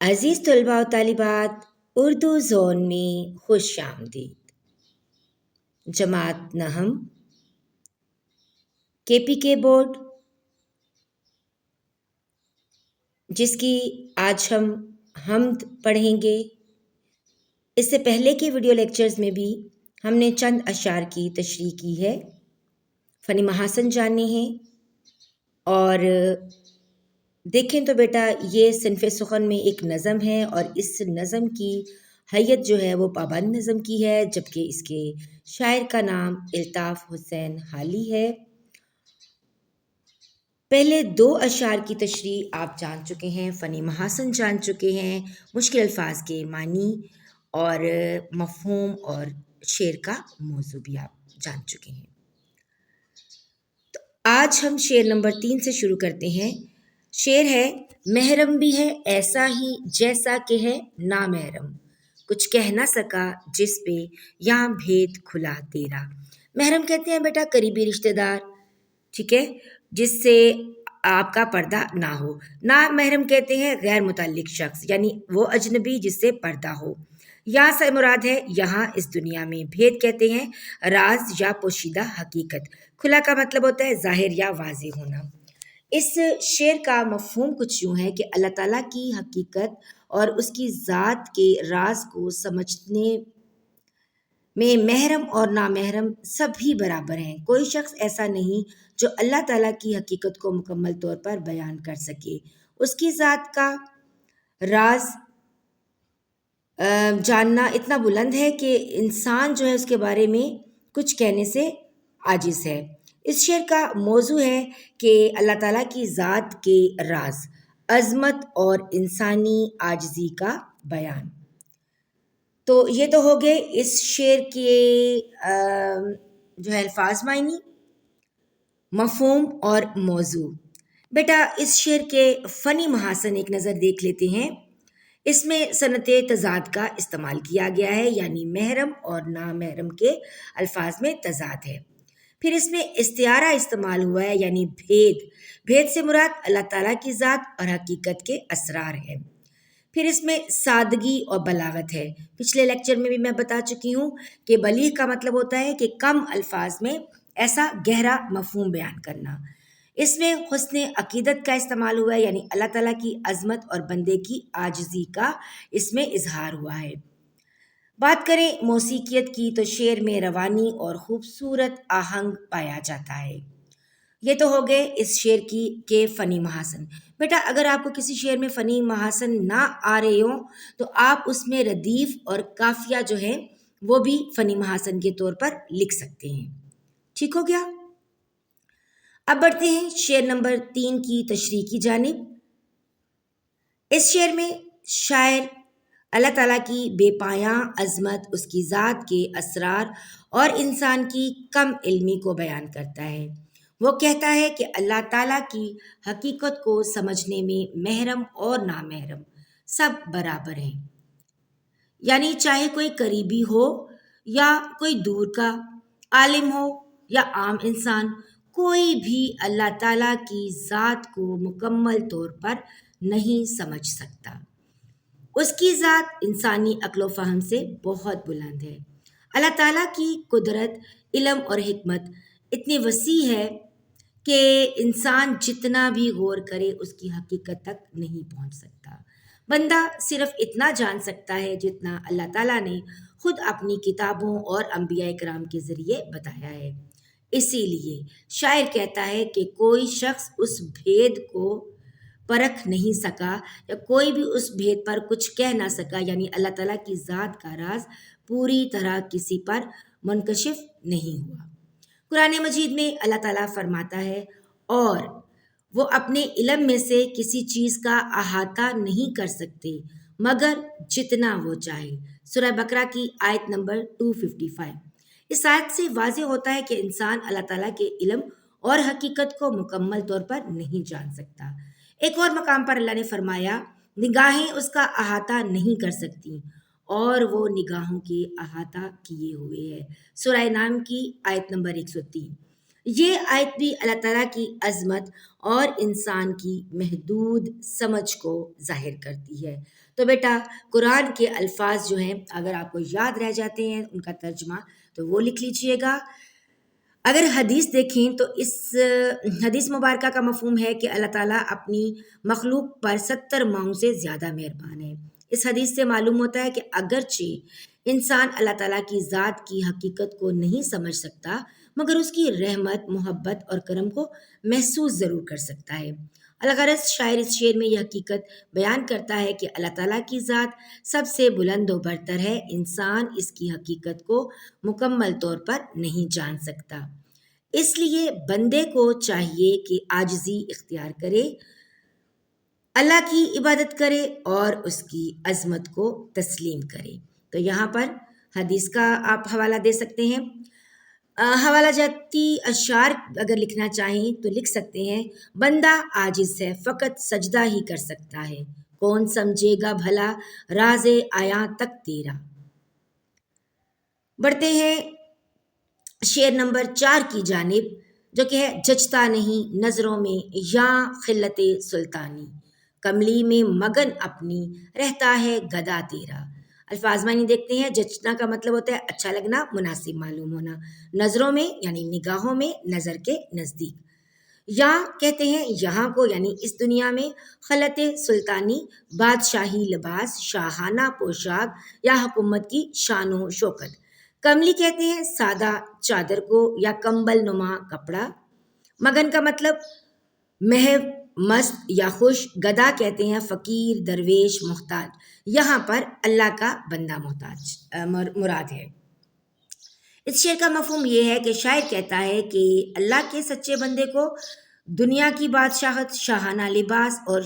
عزیز طلباء و طالبات، اردو زون میں خوش آمدید۔ جماعت نہم KPK بورڈ، جس کی آج ہم حمد پڑھیں گے۔ اس سے پہلے کے ویڈیو لیکچرز میں بھی ہم نے چند اشعار کی تشریح کی ہے، فنی محاسن جاننے ہیں۔ اور دیکھیں تو بیٹا، یہ صنف سخن میں ایک نظم ہے اور اس نظم کی حیت جو ہے وہ پابند نظم کی ہے، جبکہ اس کے شاعر کا نام الطاف حسین حالی ہے۔ پہلے دو اشعار کی تشریح آپ جان چکے ہیں، فنی محاسن جان چکے ہیں، مشکل الفاظ کے معنی اور مفہوم اور شعر کا موضوع بھی آپ جان چکے ہیں۔ تو آج ہم شعر نمبر 3 سے شروع کرتے ہیں۔ شعر ہے: محرم بھی ہے ایسا ہی جیسا کہ ہے نامحرم، کچھ کہہ نہ سکا جس پہ یہاں بھید کھلا تیرا۔ محرم کہتے ہیں بیٹا قریبی رشتہ دار، ٹھیک ہے، جس سے آپ کا پردہ نہ ہو۔ نامحرم کہتے ہیں غیر متعلق شخص، یعنی وہ اجنبی جس سے پردہ ہو۔ یہاں سے مراد ہے یہاں اس دنیا میں۔ بھید کہتے ہیں راز یا پوشیدہ حقیقت۔ کھلا کا مطلب ہوتا ہے ظاہر یا واضح ہونا۔ اس شعر کا مفہوم کچھ یوں ہے کہ اللہ تعالیٰ کی حقیقت اور اس کی ذات کے راز کو سمجھنے میں محرم اور نامحرم سبھی برابر ہیں۔ کوئی شخص ایسا نہیں جو اللہ تعالیٰ کی حقیقت کو مکمل طور پر بیان کر سکے۔ اس کی ذات کا راز جاننا اتنا بلند ہے کہ انسان جو ہے اس کے بارے میں کچھ کہنے سے عاجز ہے۔ اس شعر کا موضوع ہے کہ اللہ تعالیٰ کی ذات کے راز، عظمت اور انسانی عاجزی کا بیان۔ تو یہ تو ہو گئے اس شعر کے جو ہے الفاظ، معنی، مفہوم اور موضوع۔ بیٹا اس شعر کے فنی محاسن ایک نظر دیکھ لیتے ہیں۔ اس میں صنعت تضاد کا استعمال کیا گیا ہے، یعنی محرم اور نامحرم کے الفاظ میں تضاد ہے۔ پھر اس میں استعارہ استعمال ہوا ہے، یعنی بھید۔ بھید سے مراد اللہ تعالیٰ کی ذات اور حقیقت کے اسرار ہیں۔ پھر اس میں سادگی اور بلاغت ہے۔ پچھلے لیکچر میں بھی میں بتا چکی ہوں کہ بلیغ کا مطلب ہوتا ہے کہ کم الفاظ میں ایسا گہرا مفہوم بیان کرنا۔ اس میں حسن عقیدت کا استعمال ہوا ہے، یعنی اللہ تعالیٰ کی عظمت اور بندے کی عاجزی کا اس میں اظہار ہوا ہے۔ بات کریں موسیقیت کی تو شعر میں روانی اور خوبصورت آہنگ پایا جاتا ہے۔ یہ تو ہو گئے اس شعر کے فنی محاسن۔ بیٹا اگر آپ کو کسی شعر میں فنی محاسن نہ آ رہے ہوں تو آپ اس میں ردیف اور قافیہ جو ہے وہ بھی فنی محاسن کے طور پر لکھ سکتے ہیں۔ ٹھیک ہو گیا؟ اب بڑھتے ہیں شعر نمبر 3 کی تشریح کی جانب۔ اس شعر میں شاعر اللہ تعالیٰ کی بے پایاں عظمت، اس کی ذات کے اسرار اور انسان کی کم علمی کو بیان کرتا ہے۔ وہ کہتا ہے کہ اللہ تعالیٰ کی حقیقت کو سمجھنے میں محرم اور نامحرم سب برابر ہیں، یعنی چاہے کوئی قریبی ہو یا کوئی دور کا، عالم ہو یا عام انسان، کوئی بھی اللہ تعالیٰ کی ذات کو مکمل طور پر نہیں سمجھ سکتا۔ اس کی ذات انسانی عقل و فہم سے بہت بلند ہے۔ اللہ تعالیٰ کی قدرت، علم اور حکمت اتنی وسیع ہے کہ انسان جتنا بھی غور کرے اس کی حقیقت تک نہیں پہنچ سکتا۔ بندہ صرف اتنا جان سکتا ہے جتنا اللہ تعالیٰ نے خود اپنی کتابوں اور انبیاء کرام کے ذریعے بتایا ہے۔ اسی لیے شاعر کہتا ہے کہ کوئی شخص اس بھید کو پرکھ نہیں سکا یا کوئی بھی اس بھید پر کچھ کہہ نہ سکا، یعنی اللہ تعالیٰ کی ذات کا راز پوری طرح کسی پر منکشف نہیں ہوا۔ قرآن مجید میں اللہ تعالیٰ فرماتا ہے اور وہ اپنے علم میں سے کسی چیز کا احاطہ نہیں کر سکتے مگر جتنا وہ چاہے۔ سورہ بقرہ کی آیت نمبر 255۔ اس آیت سے واضح ہوتا ہے کہ انسان اللہ تعالیٰ کے علم اور حقیقت کو مکمل طور پر نہیں جان سکتا۔ ایک اور مقام پر اللہ نے فرمایا نگاہیں اس کا احاطہ نہیں کر سکتی اور وہ نگاہوں کے احاطہ کیے ہوئے ہے۔ سورہ انعام کی آیت نمبر 103۔ یہ آیت بھی اللہ تعالیٰ کی عظمت اور انسان کی محدود سمجھ کو ظاہر کرتی ہے۔ تو بیٹا قرآن کے الفاظ جو ہیں اگر آپ کو یاد رہ جاتے ہیں ان کا ترجمہ تو وہ لکھ لیجئے گا۔ اگر حدیث دیکھیں تو اس حدیث مبارکہ کا مفہوم ہے کہ اللہ تعالیٰ اپنی مخلوق پر 70 ماؤں سے زیادہ مہربان ہے۔ اس حدیث سے معلوم ہوتا ہے کہ اگرچہ انسان اللہ تعالیٰ کی ذات کی حقیقت کو نہیں سمجھ سکتا مگر اس کی رحمت، محبت اور کرم کو محسوس ضرور کر سکتا ہے۔ الغرض شاعر اس شعر میں یہ حقیقت بیان کرتا ہے کہ اللہ تعالیٰ کی ذات سب سے بلند و برتر ہے، انسان اس کی حقیقت کو مکمل طور پر نہیں جان سکتا۔ اس لیے بندے کو چاہیے کہ عاجزی اختیار کرے، اللہ کی عبادت کرے اور اس کی عظمت کو تسلیم کرے۔ تو یہاں پر حدیث کا آپ حوالہ دے سکتے ہیں۔ حوالہ جاتی اشعار اگر لکھنا چاہیں تو لکھ سکتے ہیں، بندہ عاجز ہے فقط سجدہ ہی کر سکتا ہے، کون سمجھے گا بھلا راز آیاں تک تیرا۔ بڑھتے ہیں شعر نمبر 4 کی جانب جو کہ ہے، جچتا نہیں نظروں میں یا خلت سلطانی، کملی میں مگن اپنی رہتا ہے گدا تیرا۔ الفاظ معنی دیکھتے ہیں، جچنا کا مطلب ہوتا ہے اچھا لگنا، مناسب معلوم ہونا، نظروں میں یعنی نگاہوں میں، نظر کے نزدیک، یا کہتے ہیں یہاں کو یعنی اس دنیا میں، خلت سلطانی بادشاہی لباس، شاہانہ پوشاک یا حکومت کی شان و شوکت، کملی کہتے ہیں سادہ چادر کو یا کمبل نما کپڑا، مگن کا مطلب محو، مست یا خوش، گدا کہتے ہیں فقیر، درویش، محتاج، یہاں پر اللہ کا بندہ مراد ہے۔ اس شعر کا مفہوم یہ ہے کہ شاعر کہتا ہے کہ اللہ کے سچے بندے کو دنیا کی بادشاہت، شاہانہ لباس اور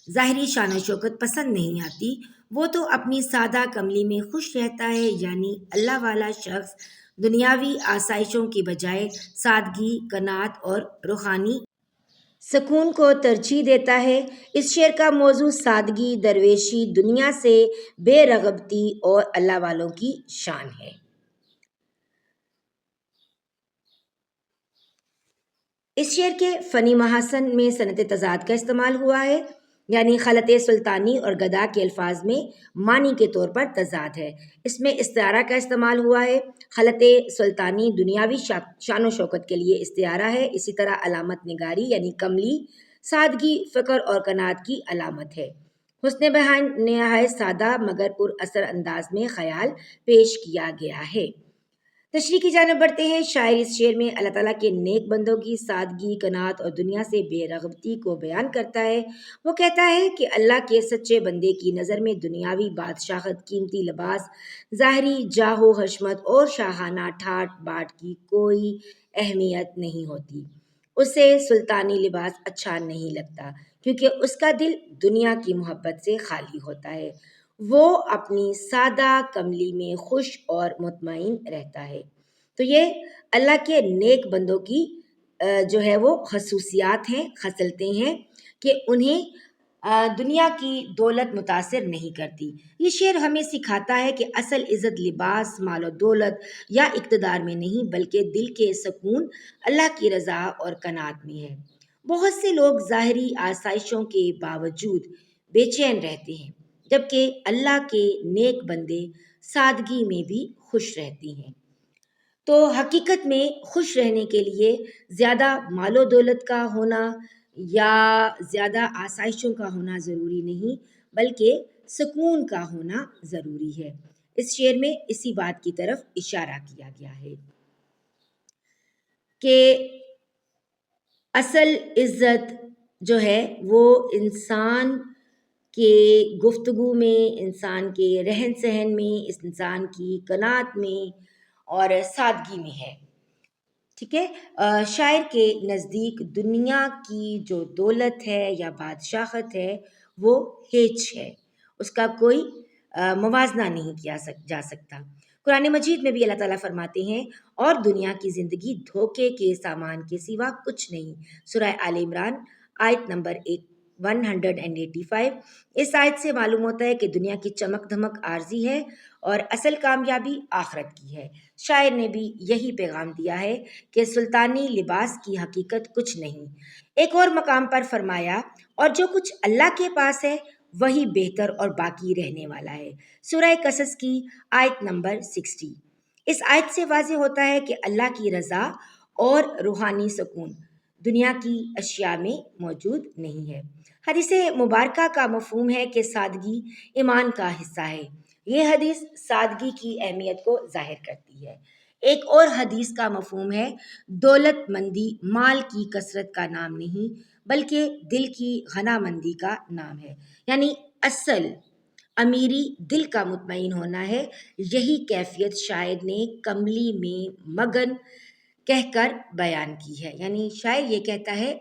ظاہری شان و شوکت پسند نہیں آتی، وہ تو اپنی سادہ کملی میں خوش رہتا ہے، یعنی اللہ والا شخص دنیاوی آسائشوں کی بجائے سادگی، قناعت اور روحانی سکون کو ترجیح دیتا ہے۔ اس شعر کا موضوع سادگی، درویشی، دنیا سے بے رغبتی اور اللہ والوں کی شان ہے۔ اس شعر کے فنی محاسن میں صنعت تضاد کا استعمال ہوا ہے، یعنی خلط سلطانی اور گدا کے الفاظ میں معنی کے طور پر تضاد ہے۔ اس میں استعارہ کا استعمال ہوا ہے۔ خلط سلطانی دنیاوی شان و شوکت کے لیے استعارہ ہے، اسی طرح علامت نگاری یعنی کملی سادگی، فقر اور قناعت کی علامت ہے۔ حسن بیان نہایت سادہ مگر پر اثر انداز میں خیال پیش کیا گیا ہے۔ تشریح کی جانب بڑھتے ہیں۔ شاعر اس شعر میں اللہ تعالیٰ کے نیک بندوں کی سادگی، قناعت اور دنیا سے بے رغبتی کو بیان کرتا ہے۔ وہ کہتا ہے کہ اللہ کے سچے بندے کی نظر میں دنیاوی بادشاہت، قیمتی لباس، ظاہری جاہ و حشمت اور شاہانہ ٹھاٹ باٹ کی کوئی اہمیت نہیں ہوتی۔ اسے سلطانی لباس اچھا نہیں لگتا کیونکہ اس کا دل دنیا کی محبت سے خالی ہوتا ہے، وہ اپنی سادہ کملی میں خوش اور مطمئن رہتا ہے۔ تو یہ اللہ کے نیک بندوں کی جو ہے وہ خصوصیات ہیں، خصلتیں ہیں کہ انہیں دنیا کی دولت متاثر نہیں کرتی۔ یہ شعر ہمیں سکھاتا ہے کہ اصل عزت لباس، مال و دولت یا اقتدار میں نہیں بلکہ دل کے سکون، اللہ کی رضا اور قناعت میں ہے۔ بہت سے لوگ ظاہری آسائشوں کے باوجود بے چین رہتے ہیں، جبکہ اللہ کے نیک بندے سادگی میں بھی خوش رہتے ہیں۔ تو حقیقت میں خوش رہنے کے لیے زیادہ مال و دولت کا ہونا یا زیادہ آسائشوں کا ہونا ضروری نہیں بلکہ سکون کا ہونا ضروری ہے۔ اس شعر میں اسی بات کی طرف اشارہ کیا گیا ہے کہ اصل عزت جو ہے وہ انسان کے گفتگو میں، انسان کے رہن سہن میں، انسان کی قناعت میں اور سادگی میں ہے۔ ٹھیک ہے، شاعر کے نزدیک دنیا کی جو دولت ہے یا بادشاہت ہے وہ ہیچ ہے، اس کا کوئی موازنہ نہیں کیا جا سکتا۔ قرآن مجید میں بھی اللہ تعالیٰ فرماتے ہیں، اور دنیا کی زندگی دھوکے کے سامان کے سوا کچھ نہیں۔ سورہ آل عمران آیت نمبر 185۔ اس آیت سے معلوم ہوتا ہے کہ دنیا کی چمک دھمک عارضی ہے اور اصل کامیابی آخرت کی ہے۔ شاعر نے بھی یہی پیغام دیا ہے کہ سلطانی لباس کی حقیقت کچھ نہیں۔ ایک اور مقام پر فرمایا، اور جو کچھ اللہ کے پاس ہے وہی بہتر اور باقی رہنے والا ہے۔ سورہ قصص کی آیت نمبر 60۔ اس آیت سے واضح ہوتا ہے کہ اللہ کی رضا اور روحانی سکون دنیا کی اشیاء میں موجود نہیں ہے۔ حدیث مبارکہ کا مفہوم ہے کہ سادگی ایمان کا حصہ ہے۔ یہ حدیث سادگی کی اہمیت کو ظاہر کرتی ہے۔ ایک اور حدیث کا مفہوم ہے دولت مندی مال کی کثرت کا نام نہیں بلکہ دل کی غنا مندی کا نام ہے، یعنی اصل امیری دل کا مطمئن ہونا ہے۔ یہی کیفیت شاعر نے کملی میں مگن کہہ کر بیان کی ہے، یعنی شاعر یہ کہتا ہے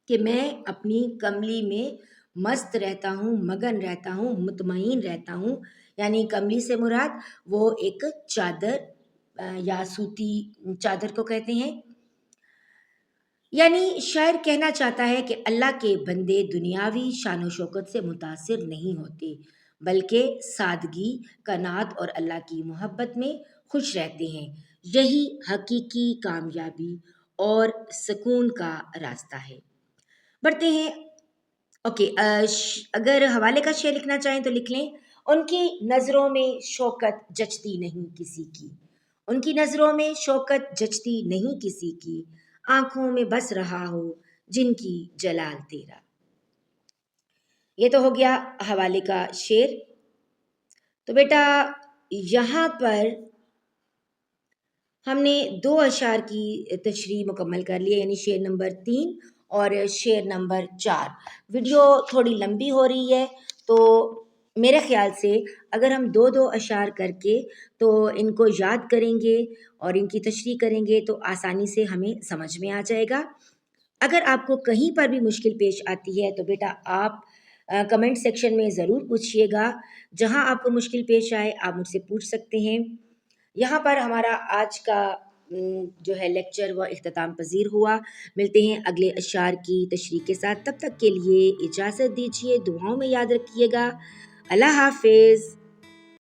کہ میں اپنی کملی میں مست رہتا ہوں، مگن رہتا ہوں، مطمئن رہتا ہوں۔ یعنی کملی سے مراد وہ ایک چادر یا سوتی چادر کو کہتے ہیں۔ یعنی شاعر کہنا چاہتا ہے کہ اللہ کے بندے دنیاوی شان و شوکت سے متاثر نہیں ہوتے بلکہ سادگی، قناعت اور اللہ کی محبت میں خوش رہتے ہیں۔ یہی حقیقی کامیابی اور سکون کا راستہ ہے۔ بڑھتے ہیں۔ اوکے، اگر حوالے کا شعر لکھنا چاہیں تو لکھ لیں۔ ان کی نظروں میں شوکت جچتی نہیں کسی کی، ان کی نظروں میں شوکت جچتی نہیں کسی کی، آنکھوں میں بس رہا ہو جن کی جلال تیرا۔ یہ تو ہو گیا حوالے کا شعر۔ تو بیٹا یہاں پر ہم نے 2 اشعار کی تشریح مکمل کر لی ہے، یعنی شعر نمبر 3 اور شعر نمبر 4۔ ویڈیو تھوڑی لمبی ہو رہی ہے تو میرے خیال سے اگر ہم 2 اشعار کر کے تو ان کو یاد کریں گے اور ان کی تشریح کریں گے تو آسانی سے ہمیں سمجھ میں آ جائے گا۔ اگر آپ کو کہیں پر بھی مشکل پیش آتی ہے تو بیٹا آپ کمنٹ سیکشن میں ضرور پوچھیے گا۔ جہاں آپ کو مشکل پیش آئے آپ مجھ سے پوچھ سکتے ہیں۔ یہاں پر ہمارا آج کا جو ہے لیکچر وہ اختتام پذیر ہوا۔ ملتے ہیں اگلے اشعار کی تشریح کے ساتھ، تب تک کے لیے اجازت دیجیے، دعاؤں میں یاد رکھیے گا۔ اللہ حافظ۔